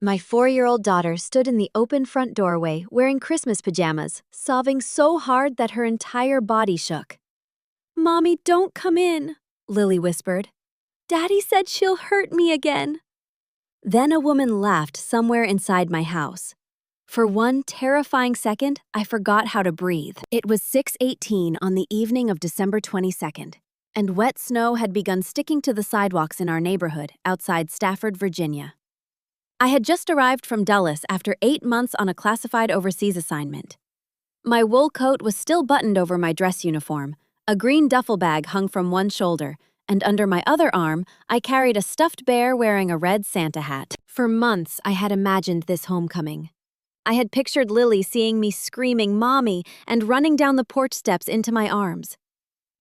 My 4-year-old daughter stood in the open front doorway wearing Christmas pajamas, sobbing so hard that her entire body shook. "Mommy, don't come in," Lily whispered. "Daddy said she'll hurt me again." Then a woman laughed somewhere inside my house. For one terrifying second, I forgot how to breathe. It was 6:18 on the evening of December 22nd, and wet snow had begun sticking to the sidewalks in our neighborhood outside Stafford, Virginia. I had just arrived from Dulles after 8 months on a classified overseas assignment. My wool coat was still buttoned over my dress uniform, a green duffel bag hung from one shoulder, and under my other arm, I carried a stuffed bear wearing a red Santa hat. For months, I had imagined this homecoming. I had pictured Lily seeing me screaming, "Mommy," and running down the porch steps into my arms.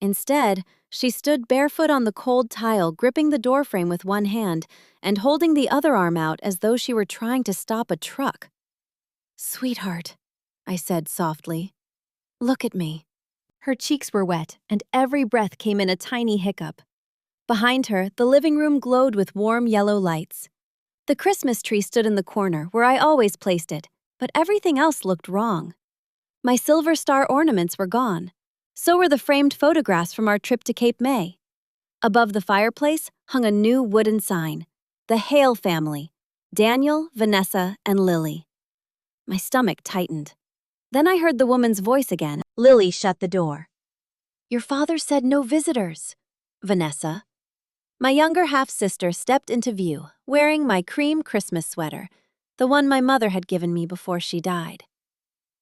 Instead, she stood barefoot on the cold tile, gripping the doorframe with one hand and holding the other arm out as though she were trying to stop a truck. "Sweetheart," I said softly, "look at me." Her cheeks were wet, and every breath came in a tiny hiccup. Behind her, the living room glowed with warm yellow lights. The Christmas tree stood in the corner where I always placed it, but everything else looked wrong. My silver star ornaments were gone. So were the framed photographs from our trip to Cape May. Above the fireplace hung a new wooden sign, "The Hale Family, Daniel, Vanessa, and Lily." My stomach tightened. Then I heard the woman's voice again. Lily shut the door. "Your father said no visitors." "Vanessa." My younger half-sister stepped into view, wearing my cream Christmas sweater, the one my mother had given me before she died.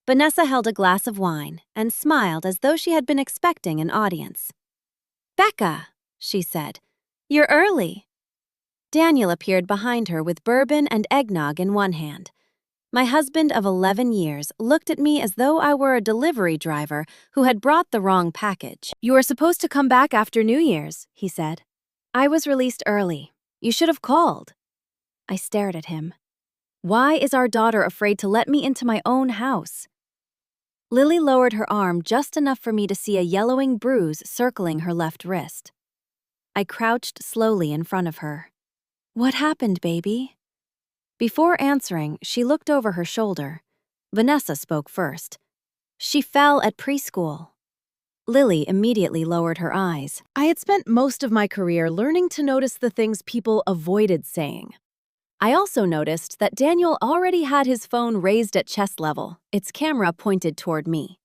Vanessa held a glass of wine and smiled as though she had been expecting an audience. "Becca," she said, "you're early." Daniel appeared behind her with bourbon and eggnog in one hand. My husband of 11 years looked at me as though I were a delivery driver who had brought the wrong package. "You are supposed to come back after New Year's," he said. "I was released early. You should have called." I stared at him. Why is our daughter afraid to let me into my own house? Lily lowered her arm just enough for me to see a yellowing bruise circling her left wrist. I crouched slowly in front of her. "What happened, baby?" Before answering, she looked over her shoulder. Vanessa spoke first. "She fell at preschool." Lily immediately lowered her eyes. I had spent most of my career learning to notice the things people avoided saying. I also noticed that Daniel already had his phone raised at chest level, its camera pointed toward me.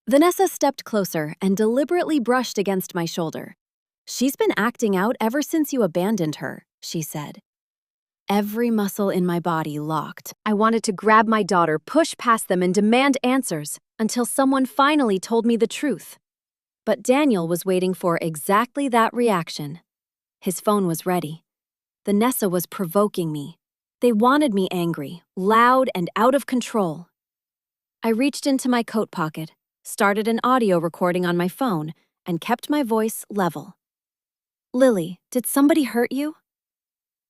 Vanessa stepped closer and deliberately brushed against my shoulder. "She's been acting out ever since you abandoned her," she said. Every muscle in my body locked. I wanted to grab my daughter, push past them, and demand answers until someone finally told me the truth. But Daniel was waiting for exactly that reaction. His phone was ready. Vanessa was provoking me. They wanted me angry, loud, and out of control. I reached into my coat pocket, started an audio recording on my phone, and kept my voice level. "Lily, did somebody hurt you?"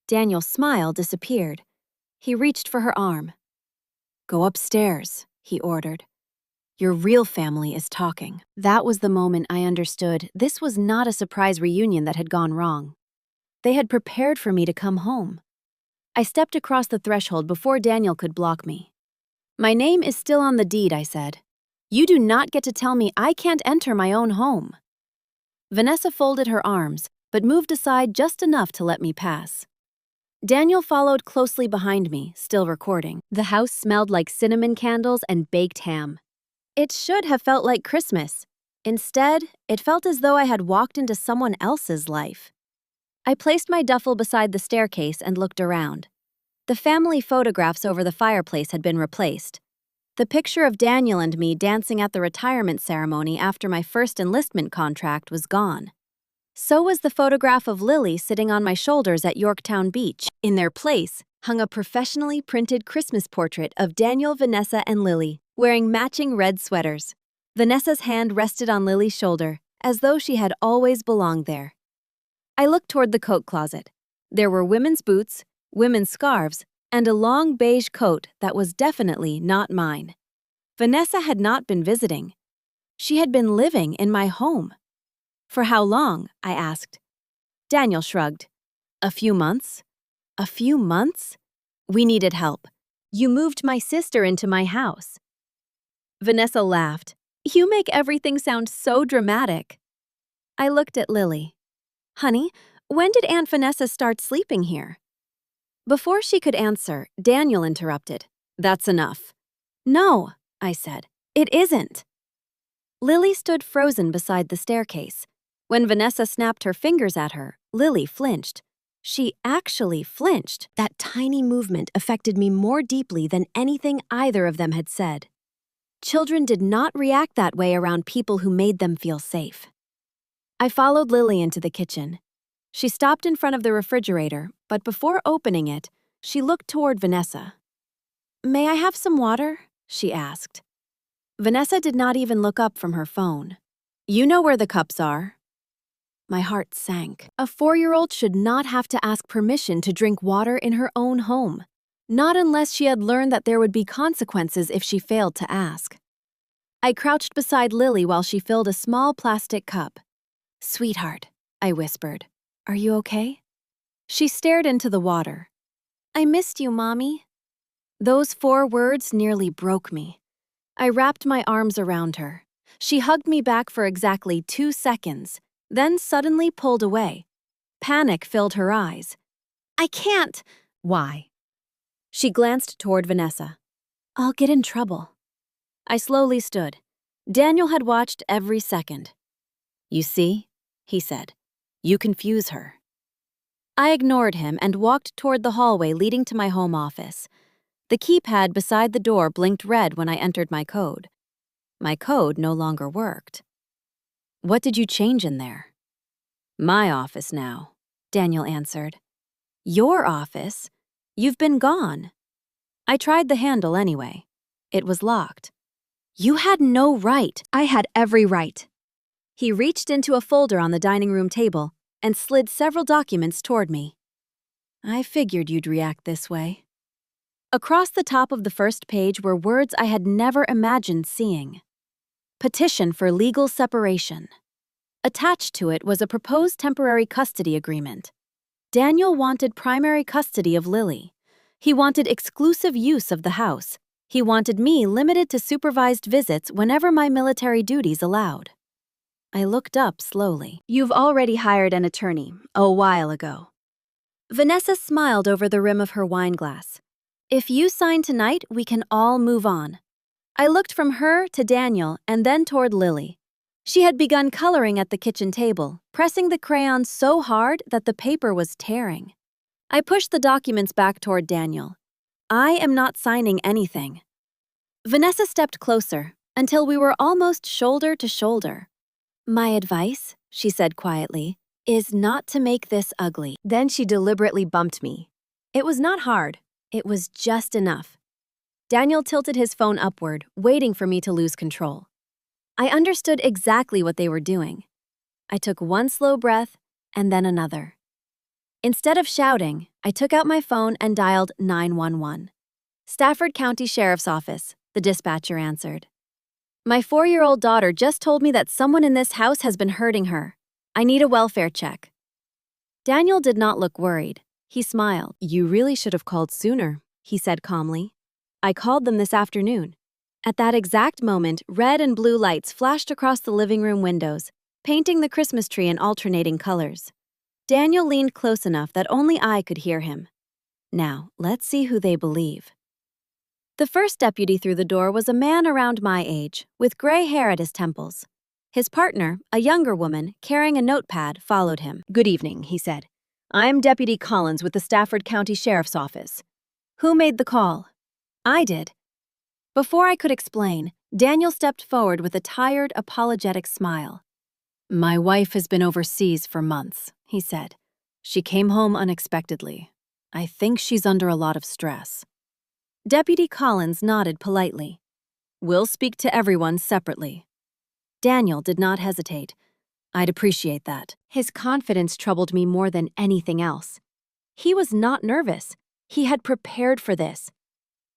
Daniel's smile disappeared. He reached for her arm. "Go upstairs," he ordered. "Your real family is talking." That was the moment I understood this was not a surprise reunion that had gone wrong. They had prepared for me to come home. I stepped across the threshold before Daniel could block me. "My name is still on the deed," I said. "You do not get to tell me I can't enter my own home." Vanessa folded her arms, but moved aside just enough to let me pass. Daniel followed closely behind me, still recording. The house smelled like cinnamon candles and baked ham. It should have felt like Christmas. Instead, it felt as though I had walked into someone else's life. I placed my duffel beside the staircase and looked around. The family photographs over the fireplace had been replaced. The picture of Daniel and me dancing at the retirement ceremony after my first enlistment contract was gone. So was the photograph of Lily sitting on my shoulders at Yorktown Beach. In their place hung a professionally printed Christmas portrait of Daniel, Vanessa, and Lily, wearing matching red sweaters. Vanessa's hand rested on Lily's shoulder, as though she had always belonged there. I looked toward the coat closet. There were women's boots, women's scarves, and a long beige coat that was definitely not mine. Vanessa had not been visiting. She had been living in my home. "For how long?" I asked. Daniel shrugged. "A few months." "A few months?" We needed help. You moved my sister into my house. Vanessa laughed. You make everything sound so dramatic. I looked at Lily. Honey, when did Aunt Vanessa start sleeping here? Before she could answer, Daniel interrupted. That's enough. No, I said. It isn't. Lily stood frozen beside the staircase. When Vanessa snapped her fingers at her, Lily flinched. She actually flinched. That tiny movement affected me more deeply than anything either of them had said. Children did not react that way around people who made them feel safe. I followed Lily into the kitchen. She stopped in front of the refrigerator, but before opening it, she looked toward Vanessa. May I have some water? She asked. Vanessa did not even look up from her phone. You know where the cups are. My heart sank. A 4-year-old should not have to ask permission to drink water in her own home, not unless she had learned that there would be consequences if she failed to ask. I crouched beside Lily while she filled a small plastic cup. Sweetheart, I whispered, are you okay? She stared into the water. I missed you, Mommy. Those 4 words nearly broke me. I wrapped my arms around her. She hugged me back for exactly 2 seconds, then suddenly pulled away. Panic filled her eyes. I can't. Why? She glanced toward Vanessa. I'll get in trouble. I slowly stood. Daniel had watched every second. You see, he said, you confuse her. I ignored him and walked toward the hallway leading to my home office. The keypad beside the door blinked red when I entered my code. My code no longer worked. What did you change in there? My office now, Daniel answered. Your office? You've been gone. I tried the handle anyway. It was locked. You had no right. I had every right. He reached into a folder on the dining room table and slid several documents toward me. I figured you'd react this way. Across the top of the first page were words I had never imagined seeing. Petition for legal separation. Attached to it was a proposed temporary custody agreement. Daniel wanted primary custody of Lily. He wanted exclusive use of the house. He wanted me limited to supervised visits whenever my military duties allowed. I looked up slowly. You've already hired an attorney, a while ago. Vanessa smiled over the rim of her wine glass. If you sign tonight, we can all move on. I looked from her to Daniel and then toward Lily. She had begun coloring at the kitchen table, pressing the crayon so hard that the paper was tearing. I pushed the documents back toward Daniel. I am not signing anything. Vanessa stepped closer until we were almost shoulder to shoulder. My advice, she said quietly, is not to make this ugly. Then she deliberately bumped me. It was not hard. It was just enough. Daniel tilted his phone upward, waiting for me to lose control. I understood exactly what they were doing. I took one slow breath and then another. Instead of shouting, I took out my phone and dialed 911. Stafford County Sheriff's Office, the dispatcher answered. My 4-year-old daughter just told me that someone in this house has been hurting her. I need a welfare check. Daniel did not look worried. He smiled. You really should have called sooner, he said calmly. I called them this afternoon. At that exact moment, red and blue lights flashed across the living room windows, painting the Christmas tree in alternating colors. Daniel leaned close enough that only I could hear him. Now, let's see who they believe. The first deputy through the door was a man around my age, with gray hair at his temples. His partner, a younger woman, carrying a notepad, followed him. Good evening, he said. I'm Deputy Collins with the Stafford County Sheriff's Office. Who made the call? I did. Before I could explain, Daniel stepped forward with a tired, apologetic smile. My wife has been overseas for months, he said. She came home unexpectedly. I think she's under a lot of stress. Deputy Collins nodded politely. We'll speak to everyone separately. Daniel did not hesitate. I'd appreciate that. His confidence troubled me more than anything else. He was not nervous. He had prepared for this.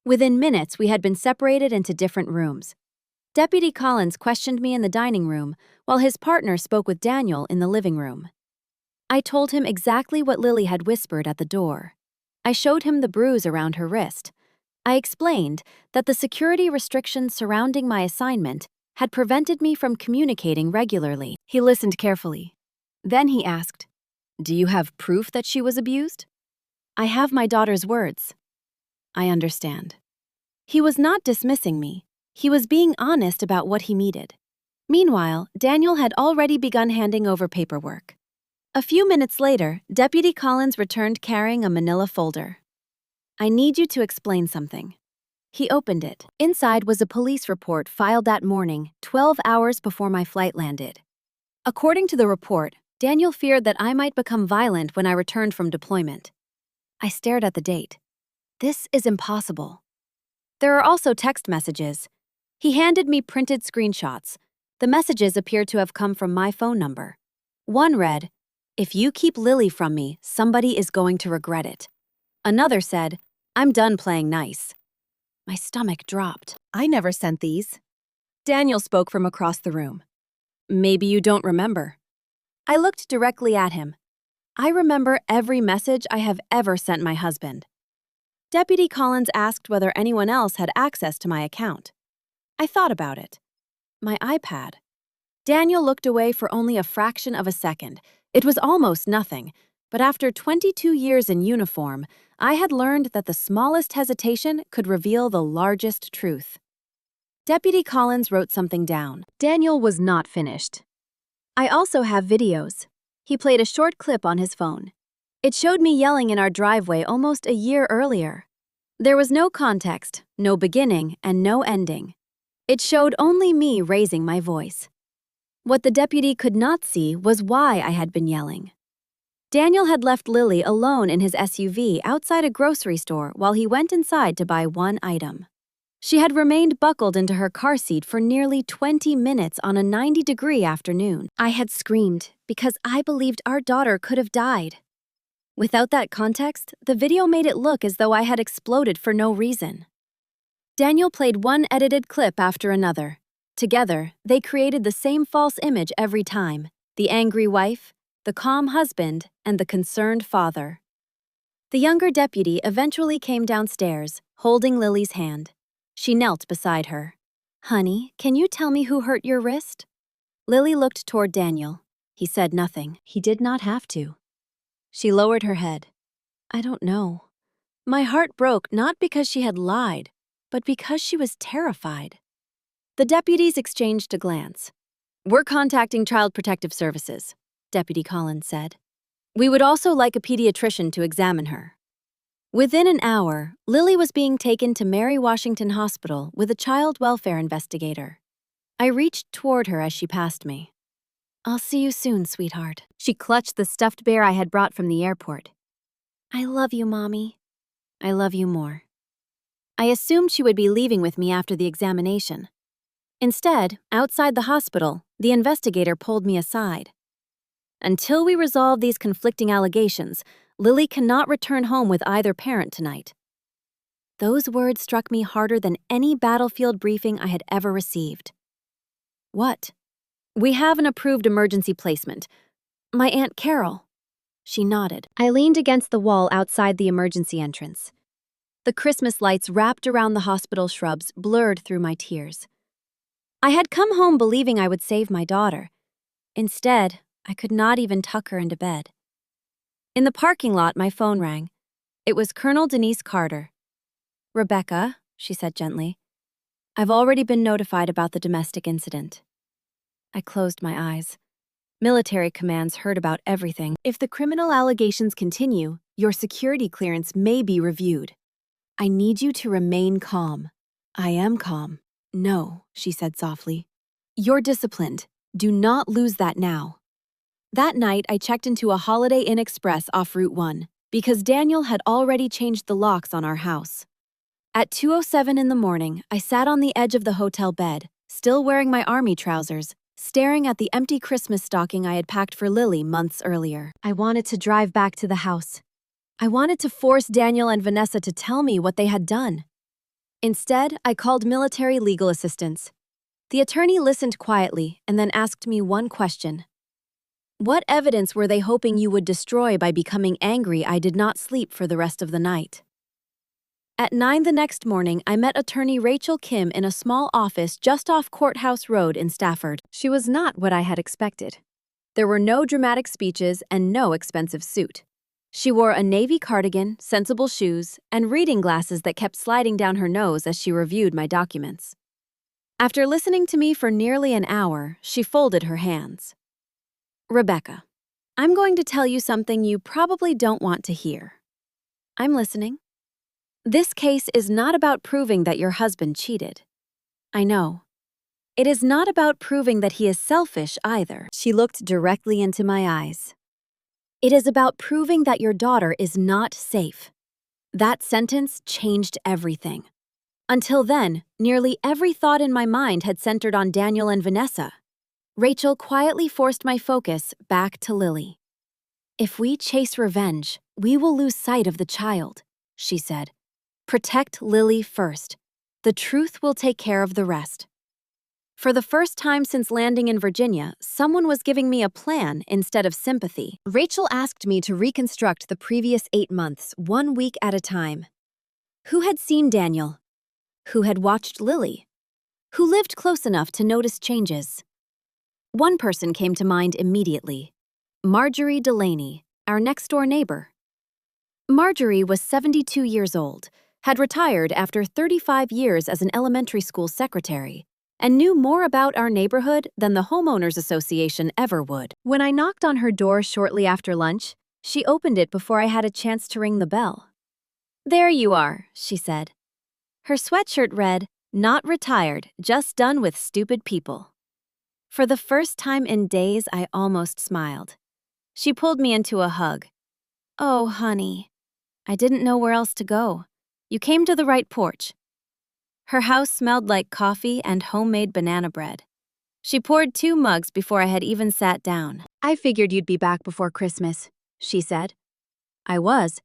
Within minutes, we had been separated into different rooms. Deputy Collins questioned me in the dining room, while his partner spoke with Daniel in the living room. I told him exactly what Lily had whispered at the door. I showed him the bruise around her wrist. I explained that the security restrictions surrounding my assignment had prevented me from communicating regularly. He listened carefully. Then he asked, "Do you have proof that she was abused?" "I have my daughter's words." "I understand." He was not dismissing me. He was being honest about what he needed. Meanwhile, Daniel had already begun handing over paperwork. A few minutes later, Deputy Collins returned carrying a manila folder. "I need you to explain something." He opened it. Inside was a police report filed that morning, 12 hours before my flight landed. According to the report, Daniel feared that I might become violent when I returned from deployment. I stared at the date. This is impossible. There are also text messages. He handed me printed screenshots. The messages appeared to have come from my phone number. One read, "If you keep Lily from me, somebody is going to regret it." Another said, "I'm done playing nice." My stomach dropped. "I never sent these." Daniel spoke from across the room. "Maybe you don't remember." I looked directly at him. "I remember every message I have ever sent my husband." Deputy Collins asked whether anyone else had access to my account. I thought about it. My iPad. Daniel looked away for only a fraction of a second. It was almost nothing, but after 22 years in uniform, I had learned that the smallest hesitation could reveal the largest truth. Deputy Collins wrote something down. Daniel was not finished. "I also have videos." He played a short clip on his phone. It showed me yelling in our driveway almost a year earlier. There was no context, no beginning, and no ending. It showed only me raising my voice. What the deputy could not see was why I had been yelling. Daniel had left Lily alone in his SUV outside a grocery store while he went inside to buy one item. She had remained buckled into her car seat for nearly 20 minutes on a 90-degree afternoon. I had screamed because I believed our daughter could have died. Without that context, the video made it look as though I had exploded for no reason. Daniel played one edited clip after another. Together, they created the same false image every time: the angry wife, the calm husband, and the concerned father. The younger deputy eventually came downstairs, holding Lily's hand. She knelt beside her. "Honey, can you tell me who hurt your wrist?" Lily looked toward Daniel. He said nothing. He did not have to. She lowered her head. "I don't know." My heart broke not because she had lied, but because she was terrified. The deputies exchanged a glance. "We're contacting Child Protective Services," Deputy Collins said. "We would also like a pediatrician to examine her." Within an hour, Lily was being taken to Mary Washington Hospital with a child welfare investigator. I reached toward her as she passed me. "I'll see you soon, sweetheart." She clutched the stuffed bear I had brought from the airport. "I love you, Mommy." "I love you more." I assumed she would be leaving with me after the examination. Instead, outside the hospital, the investigator pulled me aside. "Until we resolve these conflicting allegations, Lily cannot return home with either parent tonight." Those words struck me harder than any battlefield briefing I had ever received. "What?" "We have an approved emergency placement. My Aunt Carol." She nodded. I leaned against the wall outside the emergency entrance. The Christmas lights wrapped around the hospital shrubs blurred through my tears. I had come home believing I would save my daughter. Instead, I could not even tuck her into bed. In the parking lot, my phone rang. It was Colonel Denise Carter. "Rebecca," she said gently, "I've already been notified about the domestic incident." I closed my eyes. Military commands heard about everything. "If the criminal allegations continue, your security clearance may be reviewed. I need you to remain calm." "I am calm." "No," she said softly. "You're disciplined. Do not lose that now." That night, I checked into a Holiday Inn Express off Route 1 because Daniel had already changed the locks on our house. At 2:07 in the morning, I sat on the edge of the hotel bed, still wearing my army trousers, staring at the empty Christmas stocking I had packed for Lily months earlier. I wanted to drive back to the house. I wanted to force Daniel and Vanessa to tell me what they had done. Instead, I called military legal assistance. The attorney listened quietly and then asked me one question. What evidence were they hoping you would destroy by becoming angry I did not sleep for the rest of the night? At 9 the next morning, I met attorney Rachel Kim in a small office just off Courthouse Road in Stafford. She was not what I had expected. There were no dramatic speeches and no expensive suit. She wore a navy cardigan, sensible shoes, and reading glasses that kept sliding down her nose as she reviewed my documents. After listening to me for nearly an hour, she folded her hands. Rebecca, I'm going to tell you something you probably don't want to hear. I'm listening. This case is not about proving that your husband cheated. I know. It is not about proving that he is selfish either. She looked directly into my eyes. It is about proving that your daughter is not safe. That sentence changed everything. Until then, nearly every thought in my mind had centered on Daniel and Vanessa. Rachel quietly forced my focus back to Lily. If we chase revenge, we will lose sight of the child, she said. Protect Lily first. The truth will take care of the rest. For the first time since landing in Virginia, someone was giving me a plan instead of sympathy. Rachel asked me to reconstruct the previous 8 months, 1 week at a time. Who had seen Daniel? Who had watched Lily? Who lived close enough to notice changes? One person came to mind immediately. Marjorie Delaney, our next-door neighbor. Marjorie was 72 years old, had retired after 35 years as an elementary school secretary, and knew more about our neighborhood than the homeowners association ever would. When I knocked on her door shortly after lunch, she opened it before I had a chance to ring the bell. There you are, she said. Her sweatshirt read, "Not retired, just done with stupid people." For the first time in days, I almost smiled. She pulled me into a hug. Oh, honey. I didn't know where else to go. You came to the right porch. Her house smelled like coffee and homemade banana bread. She poured 2 mugs before I had even sat down. I figured you'd be back before Christmas, she said. I was.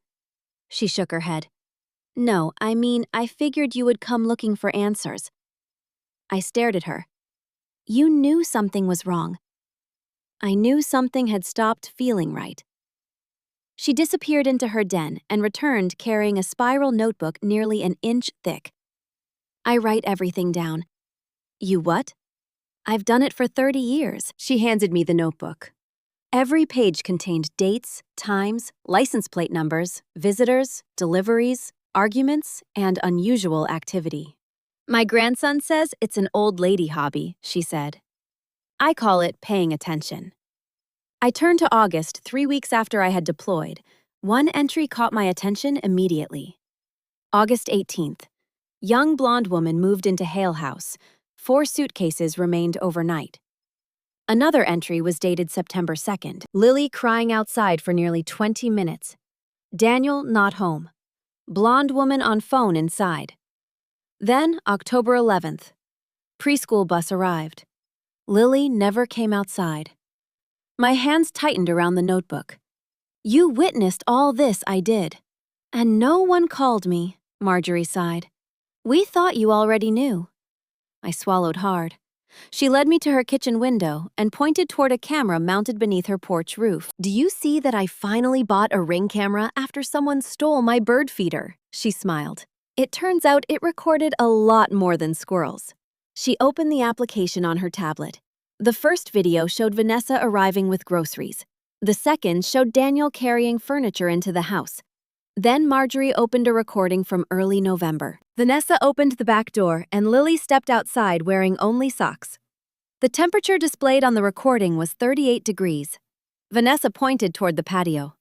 She shook her head. No, I mean, I figured you would come looking for answers. I stared at her. You knew something was wrong. I knew something had stopped feeling right. She disappeared into her den and returned carrying a spiral notebook nearly an inch thick. I write everything down. You what? I've done it for 30 years. She handed me the notebook. Every page contained dates, times, license plate numbers, visitors, deliveries, arguments, and unusual activity. My grandson says it's an old lady hobby, she said. I call it paying attention. I turned to August 3 weeks after I had deployed. One entry caught my attention immediately. August 18th. Young blonde woman moved into Hale House. 4 suitcases remained overnight. Another entry was dated September 2nd. Lily crying outside for nearly 20 minutes. Daniel not home. Blonde woman on phone inside. Then, October 11th. Preschool bus arrived. Lily never came outside. My hands tightened around the notebook. You witnessed all this I did. And no one called me, Marjorie sighed. We thought you already knew. I swallowed hard. She led me to her kitchen window and pointed toward a camera mounted beneath her porch roof. Do you see that I finally bought a Ring camera after someone stole my bird feeder? She smiled. It turns out it recorded a lot more than squirrels. She opened the application on her tablet. The first video showed Vanessa arriving with groceries. The second showed Daniel carrying furniture into the house. Then Marjorie opened a recording from early November. Vanessa opened the back door and Lily stepped outside wearing only socks. The temperature displayed on the recording was 38 degrees. Vanessa pointed toward the patio.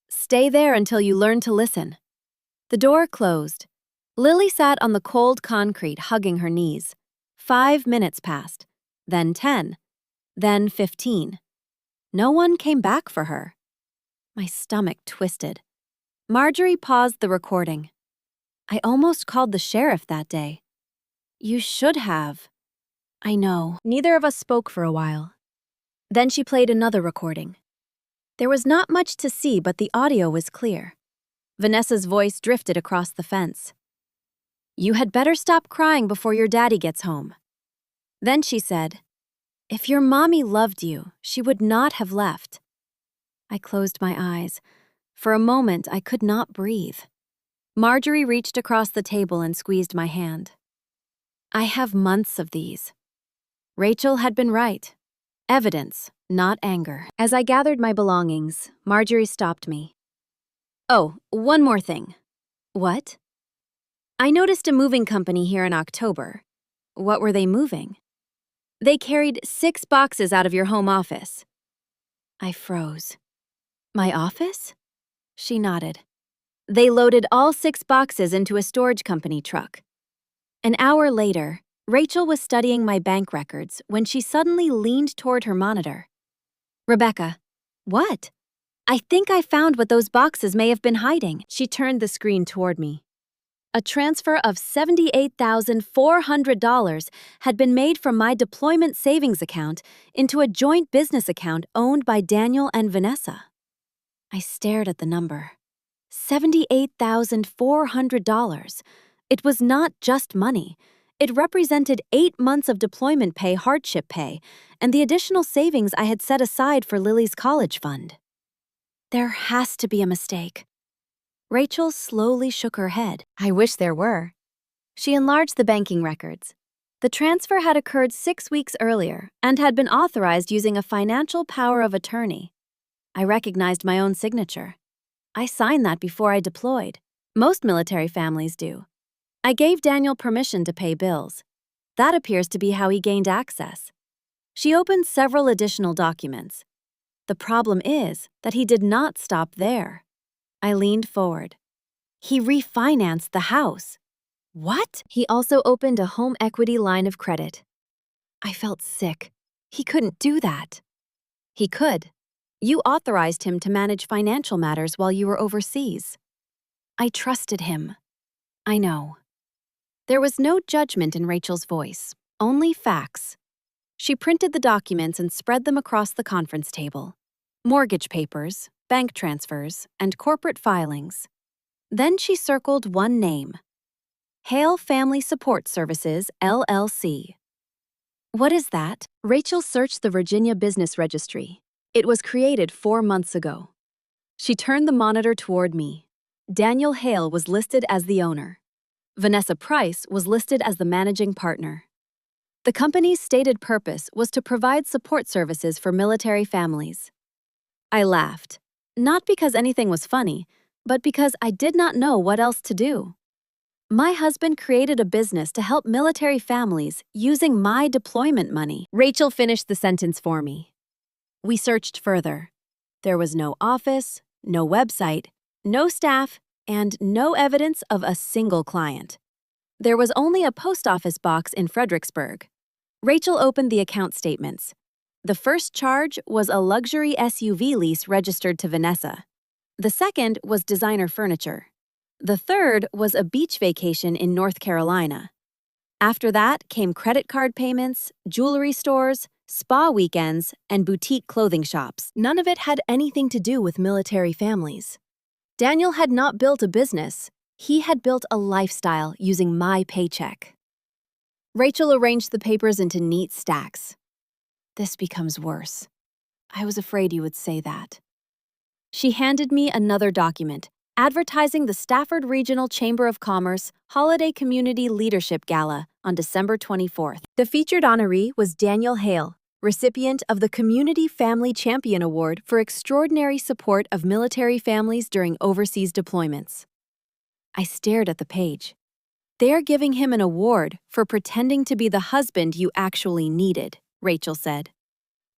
Stay there until you learn to listen. The door closed. Lily sat on the cold concrete hugging her knees. 5 minutes passed. Then 10, then 15. No one came back for her. My stomach twisted. Marjorie paused the recording. I almost called the sheriff that day. You should have. I know. Neither of us spoke for a while. Then she played another recording. There was not much to see, but the audio was clear. Vanessa's voice drifted across the fence. You had better stop crying before your daddy gets home. Then she said, If your mommy loved you, she would not have left. I closed my eyes. For a moment, I could not breathe. Marjorie reached across the table and squeezed my hand. I have months of these. Rachel had been right. Evidence, not anger. As I gathered my belongings, Marjorie stopped me. Oh, one more thing. What? I noticed a moving company here in October. What were they moving? They carried 6 boxes out of your home office. I froze. My office? She nodded. They loaded all 6 boxes into a storage company truck. An hour later, Rachel was studying my bank records when she suddenly leaned toward her monitor. Rebecca, what? I think I found what those boxes may have been hiding. She turned the screen toward me. A transfer of $78,400 had been made from my deployment savings account into a joint business account owned by Daniel and Vanessa. I stared at the number. $78,400. It was not just money. It represented 8 months of deployment pay, hardship pay, and the additional savings I had set aside for Lily's college fund. There has to be a mistake. Rachel slowly shook her head. I wish there were. She enlarged the banking records. The transfer had occurred 6 weeks earlier and had been authorized using a financial power of attorney. I recognized my own signature. I signed that before I deployed. Most military families do. I gave Daniel permission to pay bills. That appears to be how he gained access. She opened several additional documents. The problem is that he did not stop there. I leaned forward. He refinanced the house. What? He also opened a home equity line of credit. I felt sick. He couldn't do that. He could. You authorized him to manage financial matters while you were overseas. I trusted him. I know. There was no judgment in Rachel's voice, only facts. She printed the documents and spread them across the conference table. Mortgage papers, bank transfers, and corporate filings. Then she circled one name. Hale Family Support Services, LLC. What is that? Rachel searched the Virginia Business Registry. It was created 4 months ago. She turned the monitor toward me. Daniel Hale was listed as the owner. Vanessa Price was listed as the managing partner. The company's stated purpose was to provide support services for military families. I laughed, not because anything was funny, but because I did not know what else to do. My husband created a business to help military families using my deployment money. Rachel finished the sentence for me. We searched further. There was no office, no website, no staff, and no evidence of a single client. There was only a post office box in Fredericksburg. Rachel opened the account statements. The first charge was a luxury SUV lease registered to Vanessa. The second was designer furniture. The third was a beach vacation in North Carolina. After that came credit card payments, jewelry stores, spa weekends, and boutique clothing shops. None of it had anything to do with military families. Daniel had not built a business. He had built a lifestyle using my paycheck. Rachel arranged the papers into neat stacks. This becomes worse. I was afraid you would say that. She handed me another document, advertising the Stafford Regional Chamber of Commerce Holiday Community Leadership Gala on December 24th. The featured honoree was Daniel Hale, recipient of the Community Family Champion Award for extraordinary support of military families during overseas deployments. I stared at the page. They're giving him an award for pretending to be the husband you actually needed, Rachel said.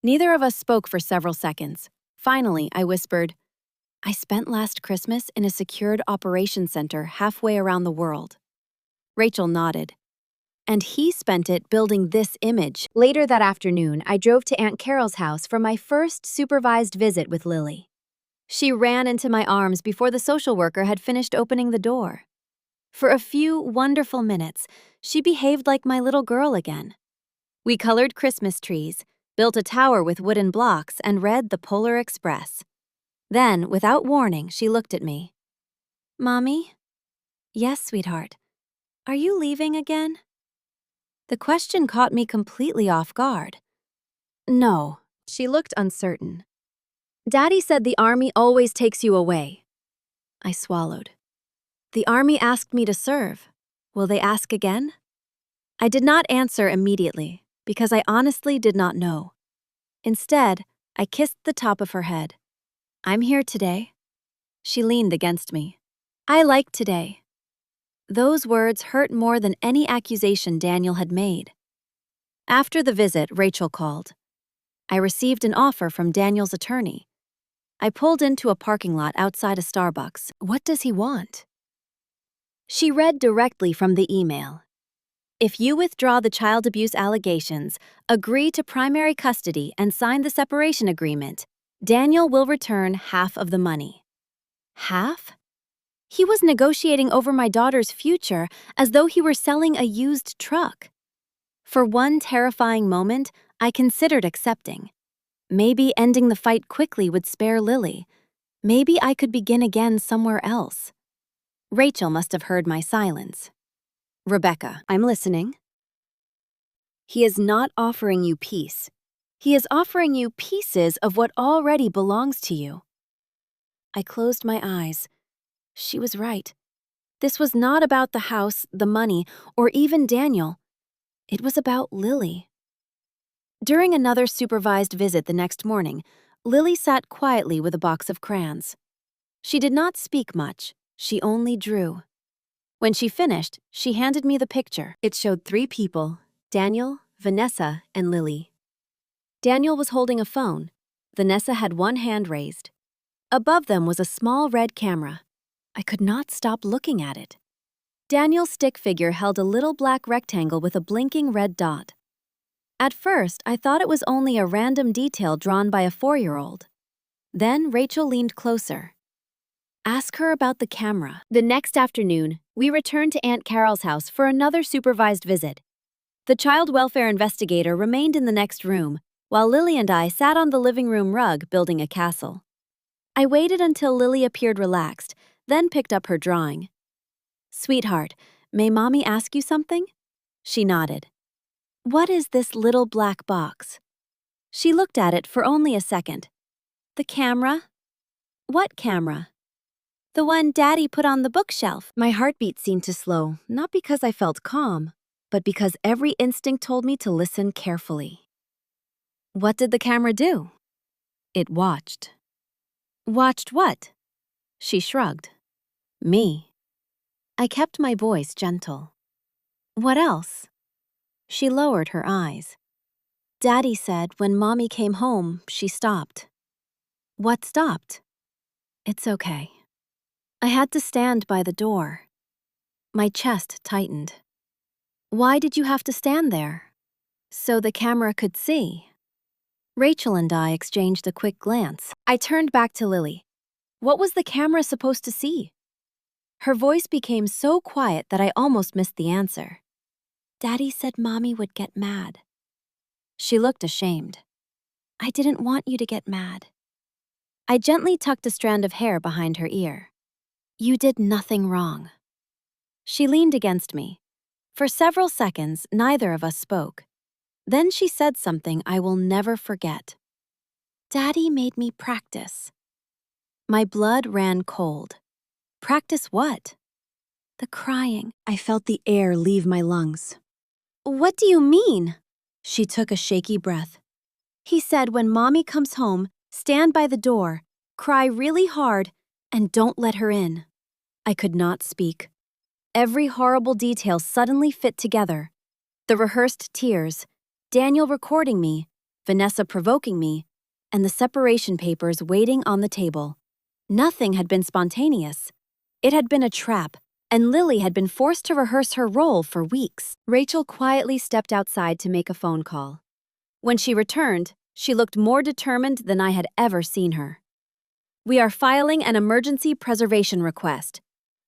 Neither of us spoke for several seconds. Finally, I whispered, I spent last Christmas in a secured operations center halfway around the world. Rachel nodded. And he spent it building this image. Later that afternoon, I drove to Aunt Carol's house for my first supervised visit with Lily. She ran into my arms before the social worker had finished opening the door. For a few wonderful minutes, she behaved like my little girl again. We colored Christmas trees, built a tower with wooden blocks, and read the Polar Express. Then, without warning, she looked at me. Mommy? Yes, sweetheart. Are you leaving again? The question caught me completely off guard. No. She looked uncertain. Daddy said the army always takes you away. I swallowed. The army asked me to serve. Will they ask again? I did not answer immediately, because I honestly did not know. Instead, I kissed the top of her head. I'm here today. She leaned against me. I like today. Those words hurt more than any accusation Daniel had made. After the visit, Rachel called. I received an offer from Daniel's attorney. I pulled into a parking lot outside a Starbucks. What does he want? She read directly from the email. If you withdraw the child abuse allegations, agree to primary custody, and sign the separation agreement, Daniel will return half of the money. Half? He was negotiating over my daughter's future as though he were selling a used truck. For one terrifying moment, I considered accepting. Maybe ending the fight quickly would spare Lily. Maybe I could begin again somewhere else. Rachel must have heard my silence. Rebecca, I'm listening. He is not offering you peace. He is offering you pieces of what already belongs to you. I closed my eyes. She was right. This was not about the house, the money, or even Daniel. It was about Lily. During another supervised visit the next morning, Lily sat quietly with a box of crayons. She did not speak much. She only drew. When she finished, she handed me the picture. It showed 3 people, Daniel, Vanessa, and Lily. Daniel was holding a phone. Vanessa had one hand raised. Above them was a small red camera. I could not stop looking at it. Daniel's stick figure held a little black rectangle with a blinking red dot. At first, I thought it was only a random detail drawn by a 4-year-old. Then Rachel leaned closer. Ask her about the camera. The next afternoon, we returned to Aunt Carol's house for another supervised visit. The child welfare investigator remained in the next room, while Lily and I sat on the living room rug building a castle. I waited until Lily appeared relaxed, then picked up her drawing. Sweetheart, may Mommy ask you something? She nodded. What is this little black box? She looked at it for only a second. The camera? What camera? The one Daddy put on the bookshelf. My heartbeat seemed to slow, not because I felt calm, but because every instinct told me to listen carefully. What did the camera do? It watched. Watched what? She shrugged. Me. I kept my voice gentle. What else? She lowered her eyes. Daddy said when Mommy came home, she stopped. What stopped? It's okay. I had to stand by the door. My chest tightened. Why did you have to stand there? So the camera could see. Rachel and I exchanged a quick glance. I turned back to Lily. What was the camera supposed to see? Her voice became so quiet that I almost missed the answer. Daddy said Mommy would get mad. She looked ashamed. I didn't want you to get mad. I gently tucked a strand of hair behind her ear. You did nothing wrong. She leaned against me. For several seconds, neither of us spoke. Then she said something I will never forget. Daddy made me practice. My blood ran cold. Practice what? The crying. I felt the air leave my lungs. What do you mean? She took a shaky breath. He said when Mommy comes home, stand by the door, cry really hard, and don't let her in. I could not speak. Every horrible detail suddenly fit together. The rehearsed tears, Daniel recording me, Vanessa provoking me, and the separation papers waiting on the table. Nothing had been spontaneous. It had been a trap, and Lily had been forced to rehearse her role for weeks. Rachel quietly stepped outside to make a phone call. When she returned, she looked more determined than I had ever seen her. We are filing an emergency preservation request.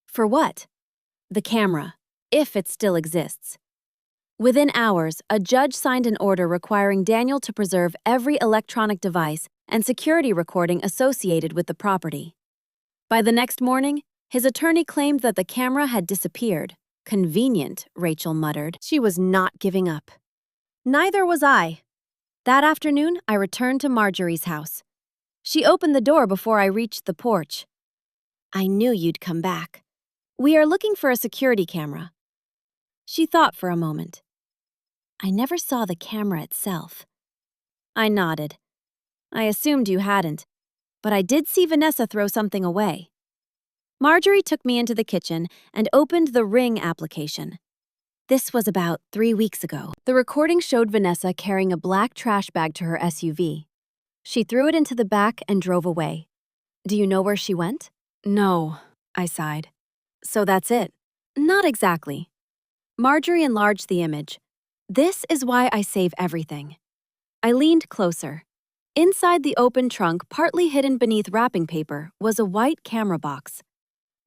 For what? The camera, if it still exists. Within hours, a judge signed an order requiring Daniel to preserve every electronic device and security recording associated with the property. By the next morning, his attorney claimed that the camera had disappeared. Convenient, Rachel muttered. She was not giving up. Neither was I. That afternoon, I returned to Marjorie's house. She opened the door before I reached the porch. I knew you'd come back. We are looking for a security camera. She thought for a moment. I never saw the camera itself. I nodded. I assumed you hadn't, but I did see Vanessa throw something away. Marjorie took me into the kitchen and opened the Ring application. This was about 3 weeks ago. The recording showed Vanessa carrying a black trash bag to her SUV. She threw it into the back and drove away. Do you know where she went? No, I sighed. So that's it? Not exactly. Marjorie enlarged the image. This is why I save everything. I leaned closer. Inside the open trunk, partly hidden beneath wrapping paper, was a white camera box.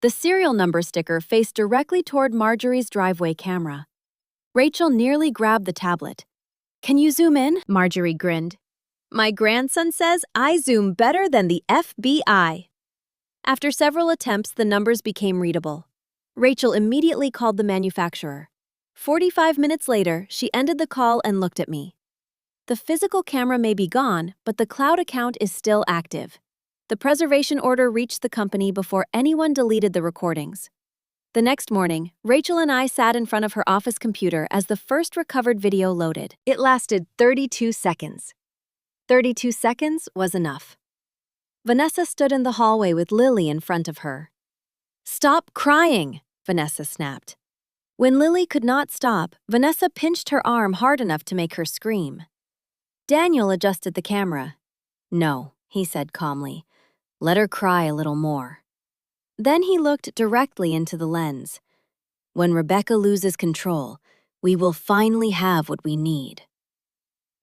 The serial number sticker faced directly toward Marjorie's driveway camera. Rachel nearly grabbed the tablet. Can you zoom in? Marjorie grinned. My grandson says I zoom better than the FBI. After several attempts, the numbers became readable. Rachel immediately called the manufacturer. 45 minutes later, she ended the call and looked at me. The physical camera may be gone, but the cloud account is still active. The preservation order reached the company before anyone deleted the recordings. The next morning, Rachel and I sat in front of her office computer as the first recovered video loaded. It lasted 32 seconds. 32 seconds was enough. Vanessa stood in the hallway with Lily in front of her. Stop crying, Vanessa snapped. When Lily could not stop, Vanessa pinched her arm hard enough to make her scream. Daniel adjusted the camera. No, he said calmly. Let her cry a little more. Then he looked directly into the lens. When Rebecca loses control, we will finally have what we need.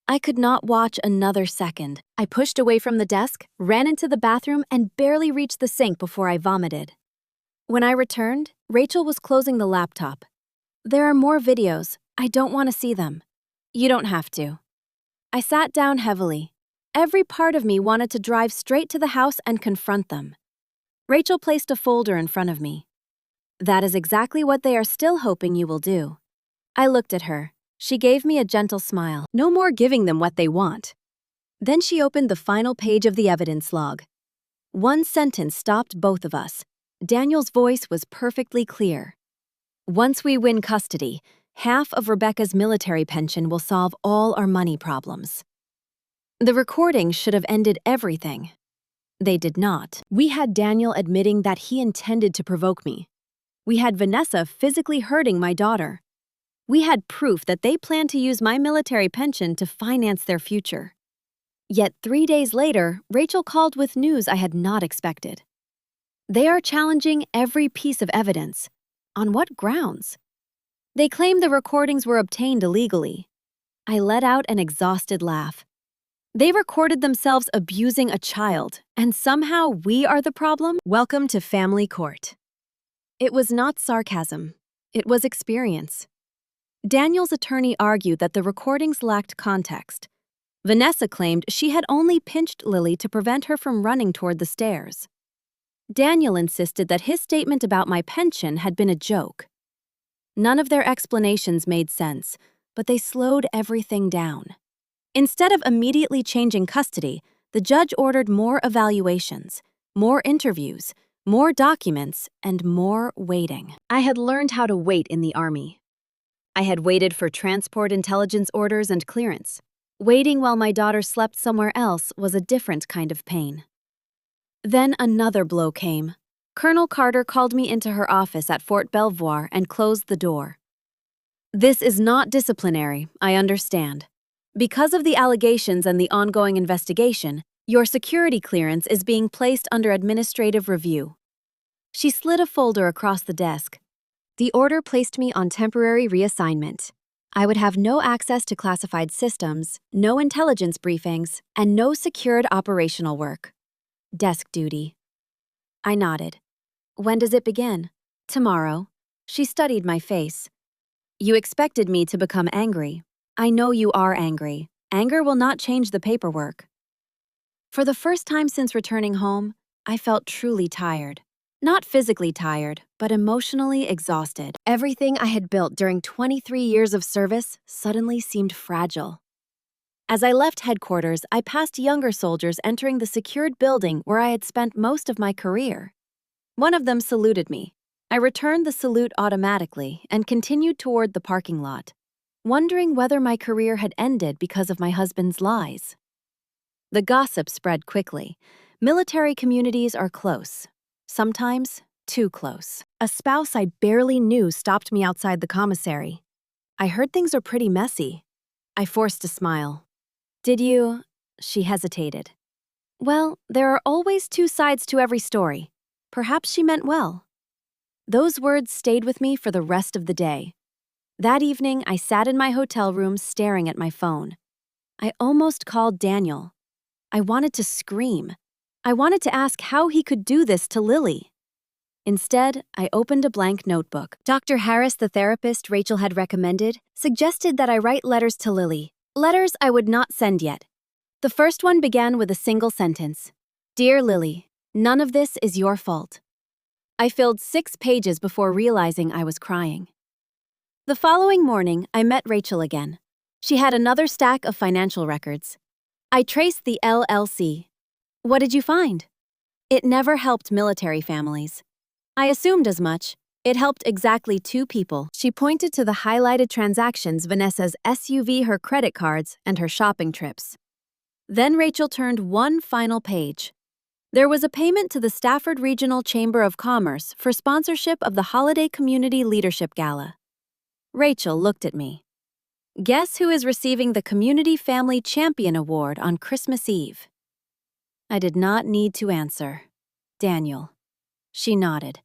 I could not watch another second. I pushed away from the desk, ran into the bathroom, and barely reached the sink before I vomited. When I returned, Rachel was closing the laptop. There are more videos. I don't want to see them. You don't have to. I sat down heavily. Every part of me wanted to drive straight to the house and confront them. Rachel placed a folder in front of me. That is exactly what they are still hoping you will do. I looked at her. She gave me a gentle smile. No more giving them what they want. Then she opened the final page of the evidence log. One sentence stopped both of us. Daniel's voice was perfectly clear. Once we win custody, half of Rebecca's military pension will solve all our money problems. The recording should have ended everything. They did not. We had Daniel admitting that he intended to provoke me. We had Vanessa physically hurting my daughter. We had proof that they planned to use my military pension to finance their future. Yet 3 days later, Rachel called with news I had not expected. They are challenging every piece of evidence. On what grounds? They claim the recordings were obtained illegally. I let out an exhausted laugh. They recorded themselves abusing a child, and somehow we are the problem? Welcome to family court. It was not sarcasm. It was experience. Daniel's attorney argued that the recordings lacked context. Vanessa claimed she had only pinched Lily to prevent her from running toward the stairs. Daniel insisted that his statement about my pension had been a joke. None of their explanations made sense, but they slowed everything down. Instead of immediately changing custody, the judge ordered more evaluations, more interviews, more documents, and more waiting. I had learned how to wait in the Army. I had waited for transport intelligence orders and clearance. Waiting while my daughter slept somewhere else was a different kind of pain. Then another blow came. Colonel Carter called me into her office at Fort Belvoir and closed the door. This is not disciplinary, I understand. Because of the allegations and the ongoing investigation, your security clearance is being placed under administrative review. She slid a folder across the desk. The order placed me on temporary reassignment. I would have no access to classified systems, no intelligence briefings, and no secured operational work. Desk duty. I nodded. When does it begin? Tomorrow. She studied my face. You expected me to become angry. I know you are angry. Anger will not change the paperwork. For the first time since returning home, I felt truly tired. Not physically tired, but emotionally exhausted. Everything I had built during 23 years of service suddenly seemed fragile. As I left headquarters, I passed younger soldiers entering the secured building where I had spent most of my career. One of them saluted me. I returned the salute automatically and continued toward the parking lot, wondering whether my career had ended because of my husband's lies. The gossip spread quickly. Military communities are close, sometimes too close. A spouse I barely knew stopped me outside the commissary. I heard things are pretty messy. I forced a smile. Did you? She hesitated. Well, there are always two sides to every story. Perhaps she meant well. Those words stayed with me for the rest of the day. That evening, I sat in my hotel room staring at my phone. I almost called Daniel. I wanted to scream. I wanted to ask how he could do this to Lily. Instead, I opened a blank notebook. Dr. Harris, the therapist Rachel had recommended, suggested that I write letters to Lily. Letters I would not send yet. The first one began with a single sentence. Dear Lily, none of this is your fault. I filled 6 pages before realizing I was crying. The following morning, I met Rachel again. She had another stack of financial records. I traced the LLC. What did you find? It never helped military families. I assumed as much. It helped exactly 2 people. She pointed to the highlighted transactions: Vanessa's SUV, her credit cards, and her shopping trips. Then Rachel turned one final page. There was a payment to the Stafford Regional Chamber of Commerce for sponsorship of the Holiday Community Leadership Gala. Rachel looked at me. Guess who is receiving the Community Family Champion Award on Christmas Eve? I did not need to answer. Daniel. She nodded.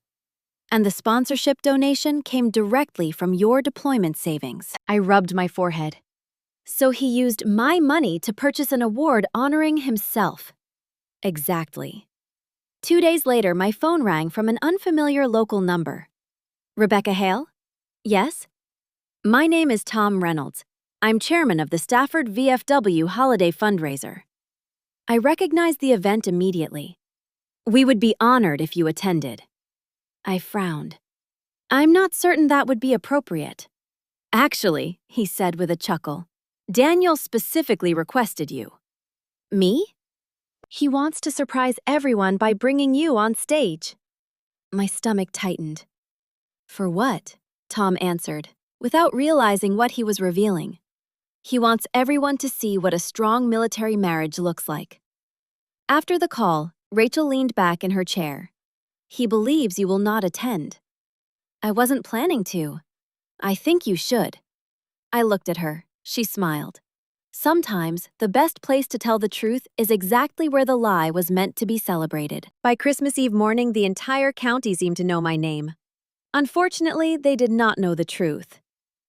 And the sponsorship donation came directly from your deployment savings. I rubbed my forehead. So he used my money to purchase an award honoring himself. Exactly. 2 days later, my phone rang from an unfamiliar local number. Rebecca Hale? Yes? My name is Tom Reynolds. I'm chairman of the Stafford VFW Holiday Fundraiser. I recognized the event immediately. We would be honored if you attended. I frowned. I'm not certain that would be appropriate. Actually, he said with a chuckle, Daniel specifically requested you. Me? He wants to surprise everyone by bringing you on stage. My stomach tightened. For what? Tom answered, without realizing what he was revealing. He wants everyone to see what a strong military marriage looks like. After the call, Rachel leaned back in her chair. He believes you will not attend. I wasn't planning to. I think you should. I looked at her. She smiled. Sometimes, the best place to tell the truth is exactly where the lie was meant to be celebrated. By Christmas Eve morning, the entire county seemed to know my name. Unfortunately, they did not know the truth.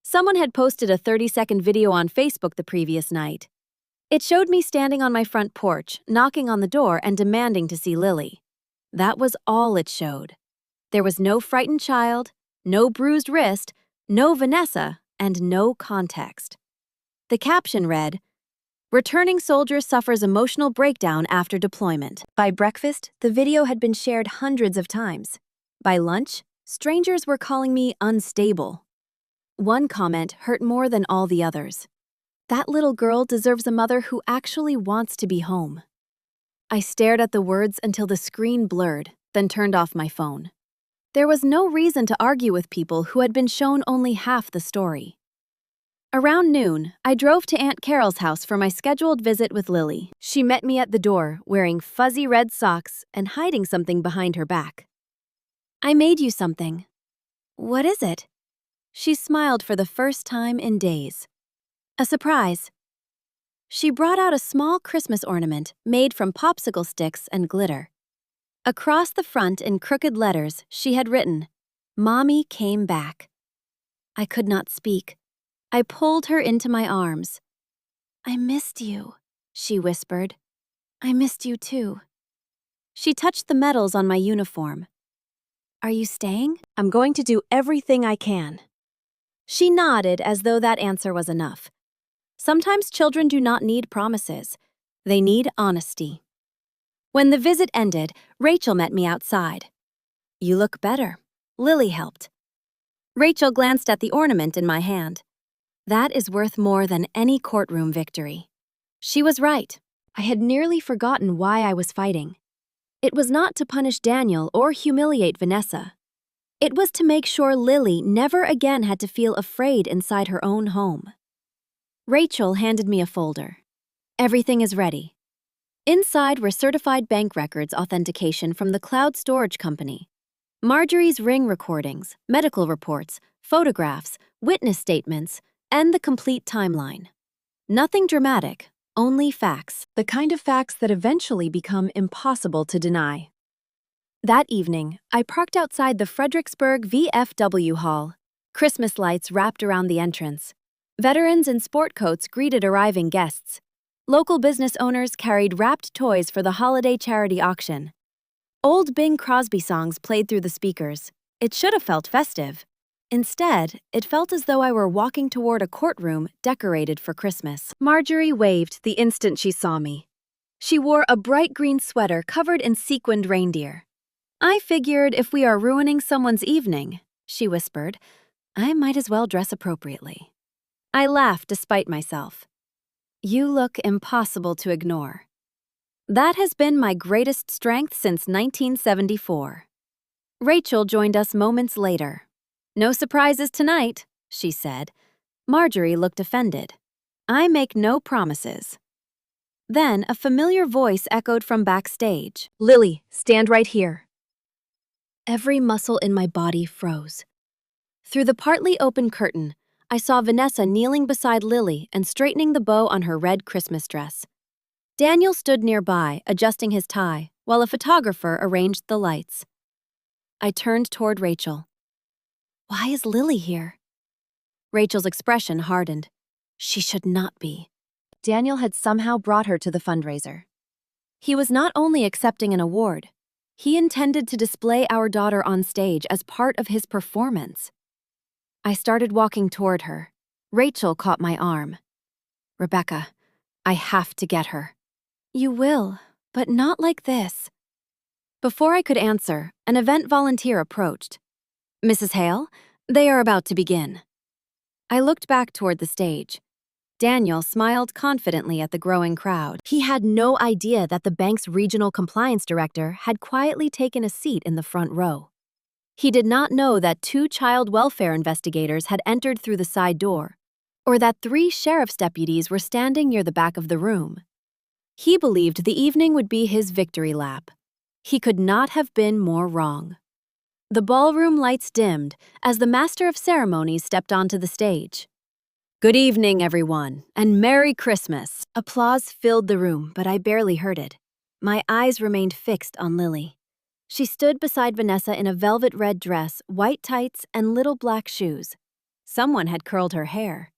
Someone had posted a 30-second video on Facebook the previous night. It showed me standing on my front porch, knocking on the door and demanding to see Lily. That was all it showed. There was no frightened child, no bruised wrist, no Vanessa, and no context. The caption read, Returning soldier suffers emotional breakdown after deployment. By breakfast, the video had been shared hundreds of times. By lunch, strangers were calling me unstable. One comment hurt more than all the others. That little girl deserves a mother who actually wants to be home. I stared at the words until the screen blurred, then turned off my phone. There was no reason to argue with people who had been shown only half the story. Around noon, I drove to Aunt Carol's house for my scheduled visit with Lily. She met me at the door, wearing fuzzy red socks and hiding something behind her back. I made you something. What is it? She smiled for the first time in days. A surprise. She brought out a small Christmas ornament made from popsicle sticks and glitter. Across the front in crooked letters, she had written, Mommy came back. I could not speak. I pulled her into my arms. I missed you, she whispered. I missed you too. She touched the medals on my uniform. Are you staying? I'm going to do everything I can. She nodded as though that answer was enough. Sometimes children do not need promises. They need honesty. When the visit ended, Rachel met me outside. You look better. Lily helped. Rachel glanced at the ornament in my hand. That is worth more than any courtroom victory. She was right. I had nearly forgotten why I was fighting. It was not to punish Daniel or humiliate Vanessa. It was to make sure Lily never again had to feel afraid inside her own home. Rachel handed me a folder. Everything is ready. Inside were certified bank records authentication from the cloud storage company, Marjorie's ring recordings, medical reports, photographs, witness statements, and the complete timeline. Nothing dramatic, only facts, the kind of facts that eventually become impossible to deny. That evening, I parked outside the Fredericksburg VFW Hall. Christmas lights wrapped around the entrance. Veterans in sport coats greeted arriving guests. Local business owners carried wrapped toys for the holiday charity auction. Old Bing Crosby songs played through the speakers. It should have felt festive. Instead, it felt as though I were walking toward a courtroom decorated for Christmas. Marjorie waved the instant she saw me. She wore a bright green sweater covered in sequined reindeer. "I figured if we are ruining someone's evening," she whispered, "I might as well dress appropriately." I laughed despite myself. "You look impossible to ignore." That has been my greatest strength since 1974. Rachel joined us moments later. "No surprises tonight," she said. Marjorie looked offended. "I make no promises." Then a familiar voice echoed from backstage. "Lily, stand right here." Every muscle in my body froze. Through the partly open curtain, I saw Vanessa kneeling beside Lily and straightening the bow on her red Christmas dress. Daniel stood nearby, adjusting his tie, while a photographer arranged the lights. I turned toward Rachel. "Why is Lily here?" Rachel's expression hardened. She should not be. Daniel had somehow brought her to the fundraiser. He was not only accepting an award, he intended to display our daughter on stage as part of his performance. I started walking toward her. Rachel caught my arm. "Rebecca, I have to get her." "You will, but not like this." Before I could answer, an event volunteer approached. "Mrs. Hale, they are about to begin." I looked back toward the stage. Daniel smiled confidently at the growing crowd. He had no idea that the bank's regional compliance director had quietly taken a seat in the front row. He did not know that 2 child welfare investigators had entered through the side door, or that 3 sheriff's deputies were standing near the back of the room. He believed the evening would be his victory lap. He could not have been more wrong. The ballroom lights dimmed as the master of ceremonies stepped onto the stage. "Good evening, everyone, and Merry Christmas." Applause filled the room, but I barely heard it. My eyes remained fixed on Lily. She stood beside Vanessa in a velvet red dress, white tights, and little black shoes. Someone had curled her hair.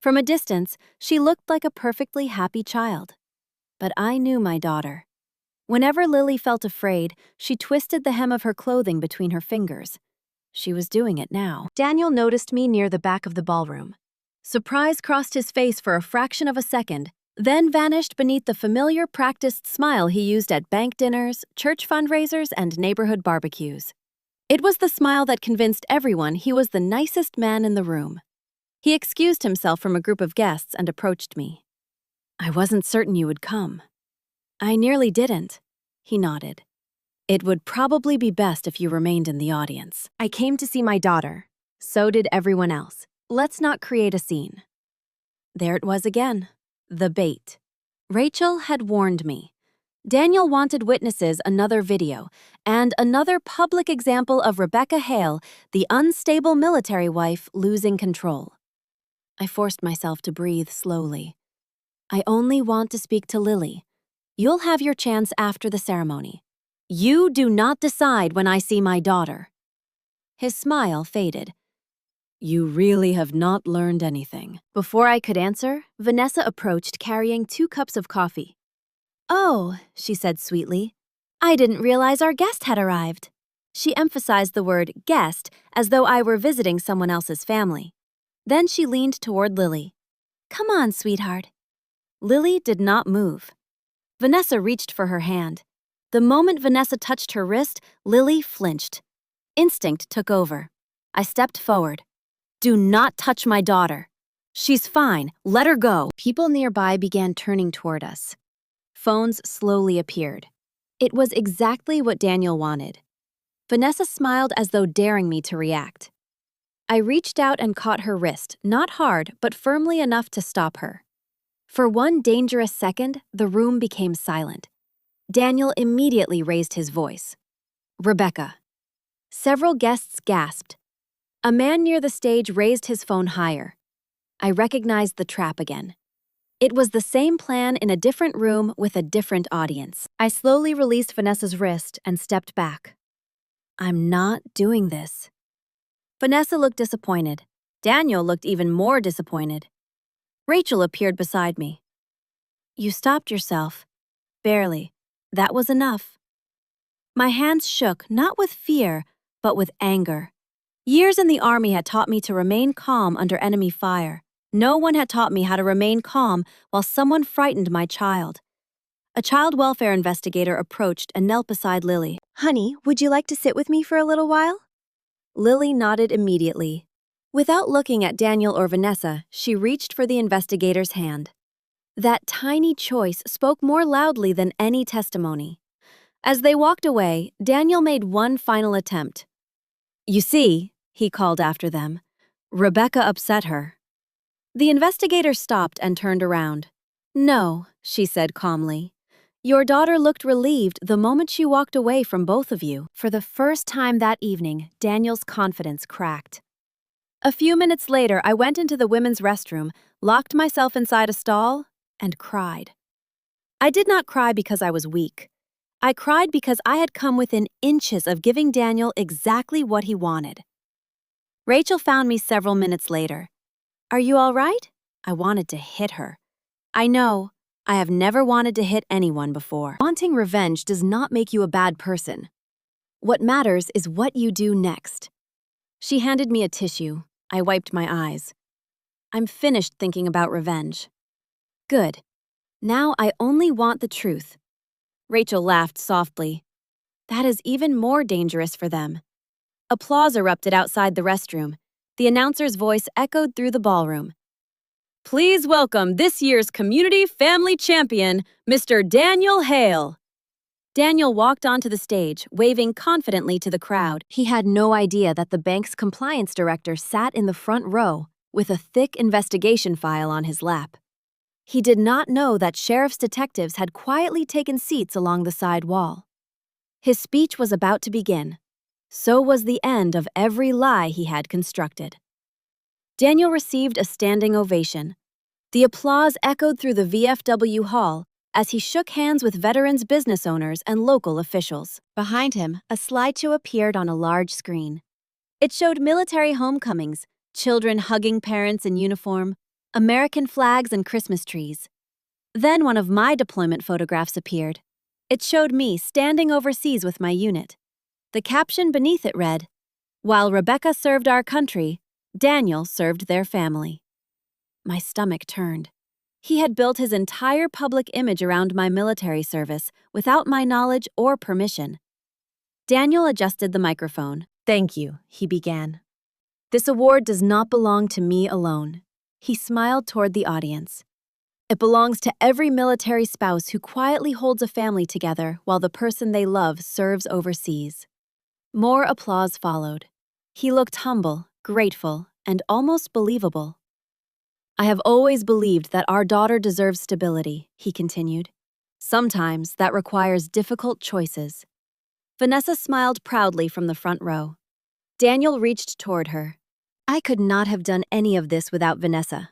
From a distance, she looked like a perfectly happy child. But I knew my daughter. Whenever Lily felt afraid, she twisted the hem of her clothing between her fingers. She was doing it now. Daniel noticed me near the back of the ballroom. Surprise crossed his face for a fraction of a second, then vanished beneath the familiar practiced smile he used at bank dinners, church fundraisers, and neighborhood barbecues. It was the smile that convinced everyone he was the nicest man in the room. He excused himself from a group of guests and approached me. "I wasn't certain you would come." "I nearly didn't," he nodded. "It would probably be best if you remained in the audience. I came to see my daughter. So did everyone else. Let's not create a scene." There it was again. The bait. Rachel had warned me. Daniel wanted witnesses another video, and another public example of Rebecca Hale, the unstable military wife, losing control. I forced myself to breathe slowly. "I only want to speak to Lily. You'll have your chance after the ceremony. You do not decide when I see my daughter." His smile faded. "You really have not learned anything." Before I could answer, Vanessa approached carrying 2 cups of coffee. "Oh," she said sweetly, "I didn't realize our guest had arrived." She emphasized the word guest as though I were visiting someone else's family. Then she leaned toward Lily. "Come on, sweetheart." Lily did not move. Vanessa reached for her hand. The moment Vanessa touched her wrist, Lily flinched. Instinct took over. I stepped forward. "Do not touch my daughter." She's fine. Let her go. People nearby began turning toward us. Phones slowly appeared. It was exactly what Daniel wanted. Vanessa smiled as though daring me to react. I reached out and caught her wrist, not hard, but firmly enough to stop her. For one dangerous second, the room became silent. Daniel immediately raised his voice. Rebecca. Several guests gasped. A man near the stage raised his phone higher. I recognized the trap again. It was the same plan in a different room with a different audience. I slowly released Vanessa's wrist and stepped back. I'm not doing this. Vanessa looked disappointed. Daniel looked even more disappointed. Rachel appeared beside me. You stopped yourself. Barely. That was enough. My hands shook, not with fear, but with anger. Years in the army had taught me to remain calm under enemy fire. No one had taught me how to remain calm while someone frightened my child. A child welfare investigator approached and knelt beside Lily. Honey, would you like to sit with me for a little while? Lily nodded immediately. Without looking at Daniel or Vanessa, she reached for the investigator's hand. That tiny choice spoke more loudly than any testimony. As they walked away, Daniel made one final attempt. You see, he called after them, Rebecca upset her. The investigator stopped and turned around. No, she said calmly. Your daughter looked relieved the moment she walked away from both of you. For the first time that evening, Daniel's confidence cracked. A few minutes later, I went into the women's restroom, locked myself inside a stall, and cried. I did not cry because I was weak. I cried because I had come within inches of giving Daniel exactly what he wanted. Rachel found me several minutes later. Are you all right? I wanted to hit her. I know. I have never wanted to hit anyone before. Wanting revenge does not make you a bad person. What matters is what you do next. She handed me a tissue. I wiped my eyes. I'm finished thinking about revenge. Good. Now I only want the truth. Rachel laughed softly. That is even more dangerous for them. Applause erupted outside the restroom. The announcer's voice echoed through the ballroom. Please welcome this year's Community Family Champion, Mr. Daniel Hale. Daniel walked onto the stage, waving confidently to the crowd. He had no idea that the bank's compliance director sat in the front row with a thick investigation file on his lap. He did not know that sheriff's detectives had quietly taken seats along the side wall. His speech was about to begin. So was the end of every lie he had constructed. Daniel received a standing ovation. The applause echoed through the VFW hall as he shook hands with veterans, business owners, and local officials. Behind him, a slideshow appeared on a large screen. It showed military homecomings, children hugging parents in uniform, American flags and Christmas trees. Then one of my deployment photographs appeared. It showed me standing overseas with my unit. The caption beneath it read, While Rebecca served our country, Daniel served their family. My stomach turned. He had built his entire public image around my military service without my knowledge or permission. Daniel adjusted the microphone. Thank you, he began. This award does not belong to me alone. He smiled toward the audience. It belongs to every military spouse who quietly holds a family together while the person they love serves overseas. More applause followed. He looked humble, grateful, and almost believable. I have always believed that our daughter deserves stability, he continued. Sometimes that requires difficult choices. Vanessa smiled proudly from the front row. Daniel reached toward her. I could not have done any of this without Vanessa.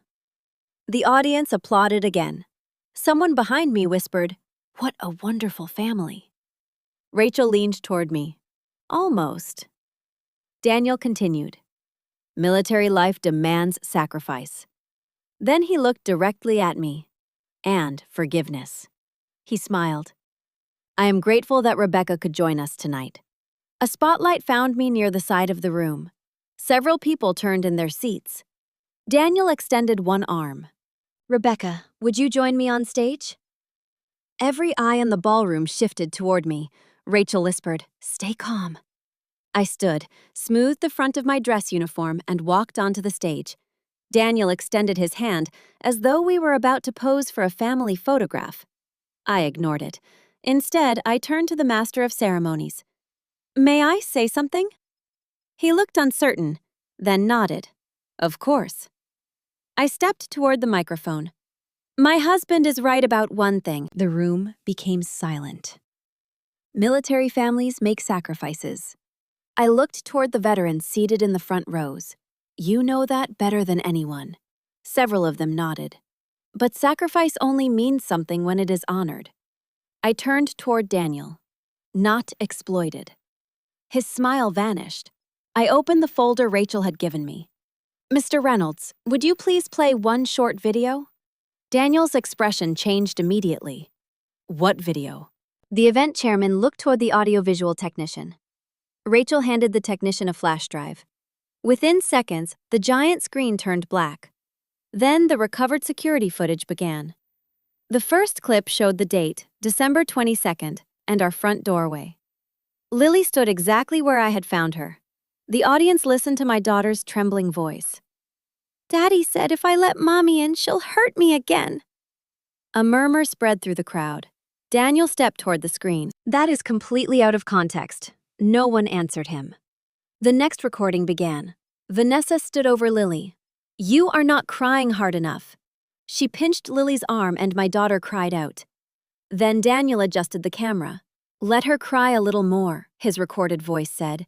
The audience applauded again. Someone behind me whispered, What a wonderful family. Rachel leaned toward me. Almost. Daniel continued. Military life demands sacrifice. Then he looked directly at me. And forgiveness. He smiled. I am grateful that Rebecca could join us tonight. A spotlight found me near the side of the room. Several people turned in their seats. Daniel extended one arm. Rebecca, would you join me on stage? Every eye in the ballroom shifted toward me. Rachel whispered, Stay calm. I stood, smoothed the front of my dress uniform, and walked onto the stage. Daniel extended his hand as though we were about to pose for a family photograph. I ignored it. Instead, I turned to the master of ceremonies. "May I say something?" He looked uncertain, then nodded. "Of course." I stepped toward the microphone. "My husband is right about one thing." The room became silent. Military families make sacrifices. I looked toward the veterans seated in the front rows. You know that better than anyone. Several of them nodded. But sacrifice only means something when it is honored. I turned toward Daniel. Not exploited. His smile vanished. I opened the folder Rachel had given me. "Mr. Reynolds, would you please play one short video?" Daniel's expression changed immediately. "What video?" The event chairman looked toward the audiovisual technician. Rachel handed the technician a flash drive. Within seconds, the giant screen turned black. Then the recovered security footage began. The first clip showed the date, December 22nd, and our front doorway. Lily stood exactly where I had found her. The audience listened to my daughter's trembling voice. "Daddy said if I let Mommy in, she'll hurt me again." A murmur spread through the crowd. Daniel stepped toward the screen. "That is completely out of context." No one answered him. The next recording began. Vanessa stood over Lily. "You are not crying hard enough." She pinched Lily's arm and my daughter cried out. Then Daniel adjusted the camera. "Let her cry a little more," his recorded voice said.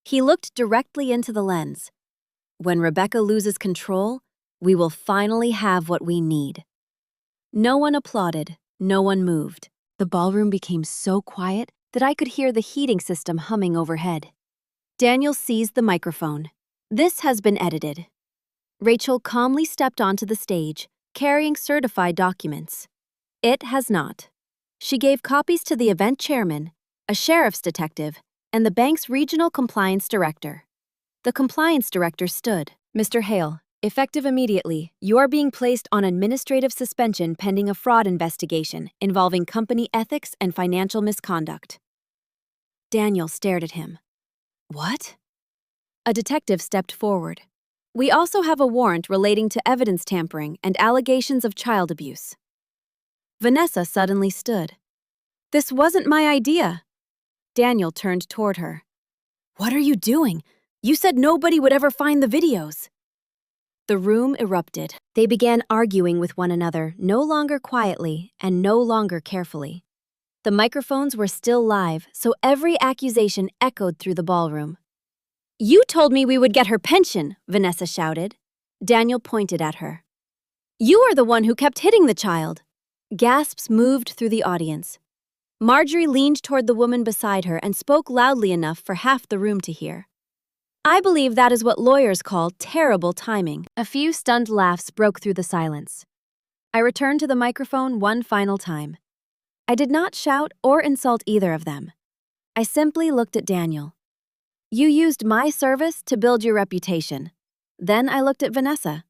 He looked directly into the lens. "When Rebecca loses control, we will finally have what we need." No one applauded, no one moved. The ballroom became so quiet that I could hear the heating system humming overhead. Daniel seized the microphone. "This has been edited." Rachel calmly stepped onto the stage, carrying certified documents. "It has not." She gave copies to the event chairman, a sheriff's detective, and the bank's regional compliance director. The compliance director stood. "Mr. Hale, effective immediately, you are being placed on administrative suspension pending a fraud investigation involving company ethics and financial misconduct." Daniel stared at him. "What?" A detective stepped forward. "We also have a warrant relating to evidence tampering and allegations of child abuse." Vanessa suddenly stood. "This wasn't my idea." Daniel turned toward her. "What are you doing? You said nobody would ever find the videos." The room erupted. They began arguing with one another, no longer quietly and no longer carefully. The microphones were still live, so every accusation echoed through the ballroom. "You told me we would get her pension," Vanessa shouted. Daniel pointed at her. "You are the one who kept hitting the child." Gasps moved through the audience. Marjorie leaned toward the woman beside her and spoke loudly enough for half the room to hear. "I believe that is what lawyers call terrible timing." A few stunned laughs broke through the silence. I returned to the microphone one final time. I did not shout or insult either of them. I simply looked at Daniel. "You used my service to build your reputation." Then I looked at Vanessa.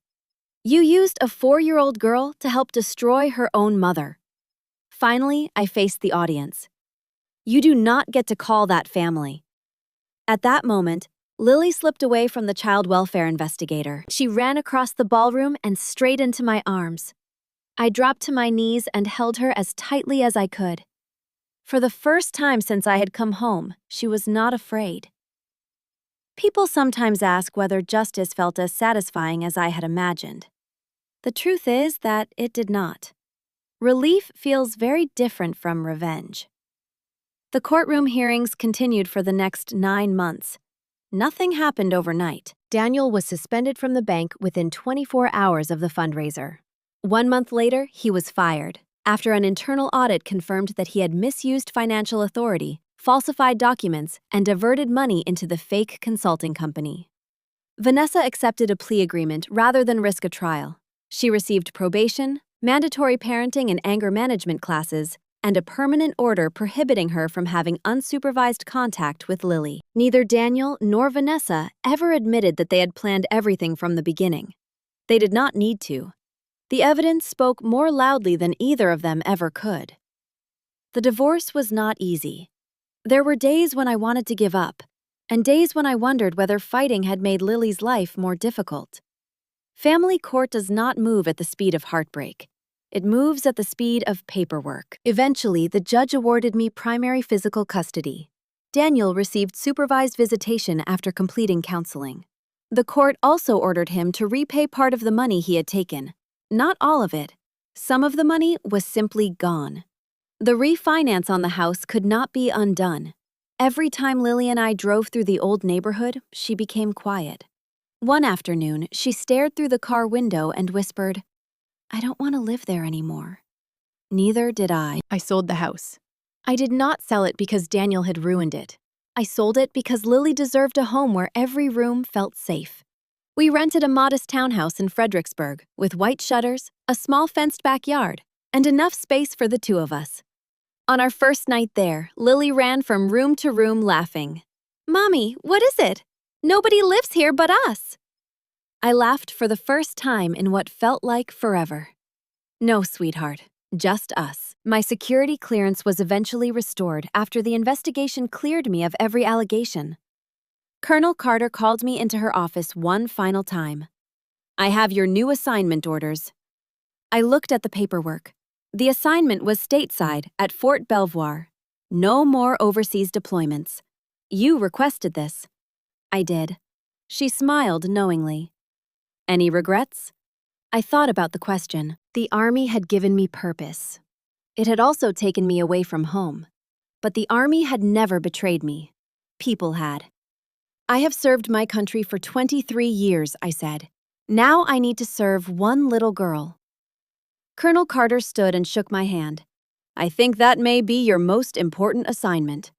"You used a 4-year-old girl to help destroy her own mother." Finally, I faced the audience. "You do not get to call that family." At that moment, Lily slipped away from the child welfare investigator. She ran across the ballroom and straight into my arms. I dropped to my knees and held her as tightly as I could. For the first time since I had come home, she was not afraid. People sometimes ask whether justice felt as satisfying as I had imagined. The truth is that it did not. Relief feels very different from revenge. The courtroom hearings continued for the next 9 months. Nothing happened overnight. Daniel was suspended from the bank within 24 hours of the fundraiser. 1 month later, he was fired, after an internal audit confirmed that he had misused financial authority, falsified documents, and diverted money into the fake consulting company. Vanessa accepted a plea agreement rather than risk a trial. She received probation, mandatory parenting and anger management classes, and a permanent order prohibiting her from having unsupervised contact with Lily. Neither Daniel nor Vanessa ever admitted that they had planned everything from the beginning. They did not need to. The evidence spoke more loudly than either of them ever could. The divorce was not easy. There were days when I wanted to give up, and days when I wondered whether fighting had made Lily's life more difficult. Family court does not move at the speed of heartbreak. It moves at the speed of paperwork. Eventually, the judge awarded me primary physical custody. Daniel received supervised visitation after completing counseling. The court also ordered him to repay part of the money he had taken. Not all of it. Some of the money was simply gone. The refinance on the house could not be undone. Every time Lily and I drove through the old neighborhood, she became quiet. One afternoon, she stared through the car window and whispered, "I don't want to live there anymore." Neither did I. I sold the house. I did not sell it because Daniel had ruined it. I sold it because Lily deserved a home where every room felt safe. We rented a modest townhouse in Fredericksburg with white shutters, a small fenced backyard, and enough space for the two of us. On our first night there, Lily ran from room to room laughing. "Mommy, what is it? Nobody lives here but us." I laughed for the first time in what felt like forever. "No, sweetheart, just us." My security clearance was eventually restored after the investigation cleared me of every allegation. Colonel Carter called me into her office one final time. "I have your new assignment orders." I looked at the paperwork. The assignment was stateside at Fort Belvoir. No more overseas deployments. "You requested this." I did. She smiled knowingly. "Any regrets?" I thought about the question. The Army had given me purpose. It had also taken me away from home. But the Army had never betrayed me. People had. "I have served my country for 23 years, I said. Now I need to serve one little girl." Colonel Carter stood and shook my hand. "I think that may be your most important assignment."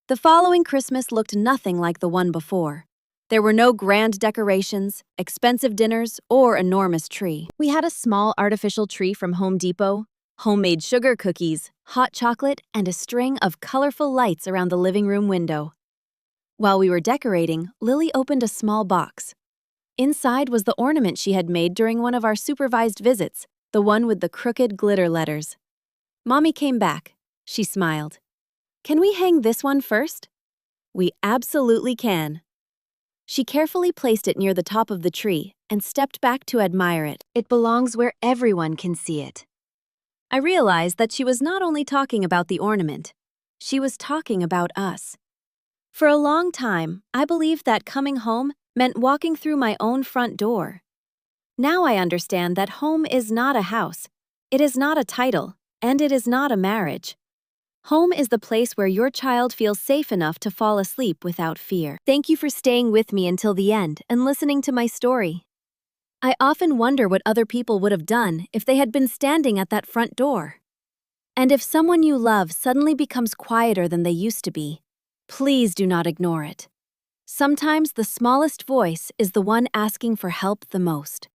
The following Christmas looked nothing like the one before. There were no grand decorations, expensive dinners, or enormous tree. We had a small artificial tree from Home Depot, homemade sugar cookies, hot chocolate, and a string of colorful lights around the living room window. While we were decorating, Lily opened a small box. Inside was the ornament she had made during one of our supervised visits, the one with the crooked glitter letters. Mommy came back. She smiled. "Can we hang this one first?" "We absolutely can." She carefully placed it near the top of the tree and stepped back to admire it. "It belongs where everyone can see it." I realized that she was not only talking about the ornament, she was talking about us. For a long time, I believed that coming home meant walking through my own front door. Now I understand that home is not a house, it is not a title, and it is not a marriage. Home is the place where your child feels safe enough to fall asleep without fear. Thank you for staying with me until the end and listening to my story. I often wonder what other people would have done if they had been standing at that front door. And if someone you love suddenly becomes quieter than they used to be, please do not ignore it. Sometimes the smallest voice is the one asking for help the most.